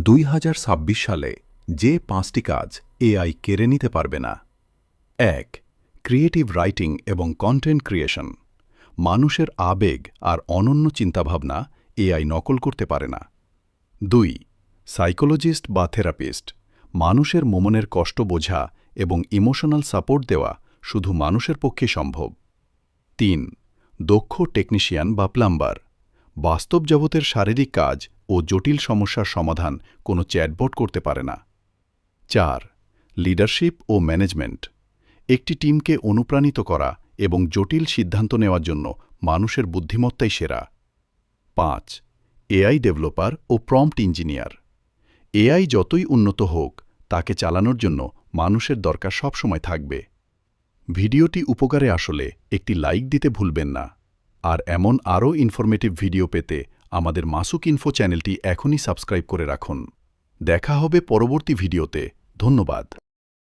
2026 সালে যে 5টি কাজ এআই কেড়ে নিতে পারবে না। 1. ক্রিয়েটিভ রাইটিং এবং কন্টেন্ট ক্রিয়েশন। মানুষের আবেগ আর অনন্য চিন্তাভাবনা এআই নকল করতে পারে না। 2. সাইকোলজিস্ট বা থেরাপিস্ট। মানুষের মনের কষ্ট বোঝা এবং ইমোশনাল সাপোর্ট দেওয়া শুধু মানুষের পক্ষে সম্ভব। 3. দক্ষ টেকনিশিয়ান বা প্লাম্বার। বাস্তব জগতের শারীরিক কাজ ও জটিল সমস্যার সমাধান কোনো চ্যাটবট করতে পারে না। 4. লিডারশিপ ও ম্যানেজমেন্ট। একটি টিমকে অনুপ্রাণিত করা এবং জটিল সিদ্ধান্ত নেওয়ার জন্য মানুষের বুদ্ধিমত্তাই সেরা। 5. এআই ডেভেলপার ও প্রম্পট ইঞ্জিনিয়ার। এআই যতই উন্নত হোক, তাকে চালানোর জন্য মানুষের দরকার সবসময় থাকবে। ভিডিওটি উপকারে আসলে একটি লাইক দিতে ভুলবেন না। আর এমন আরও ইনফরমেটিভ ভিডিও পেতে আমাদের মাসুক ইনফো চ্যানেলটি এখনই সাবস্ক্রাইব করে রাখুন। দেখা হবে পরবর্তী ভিডিওতে। ধন্যবাদ।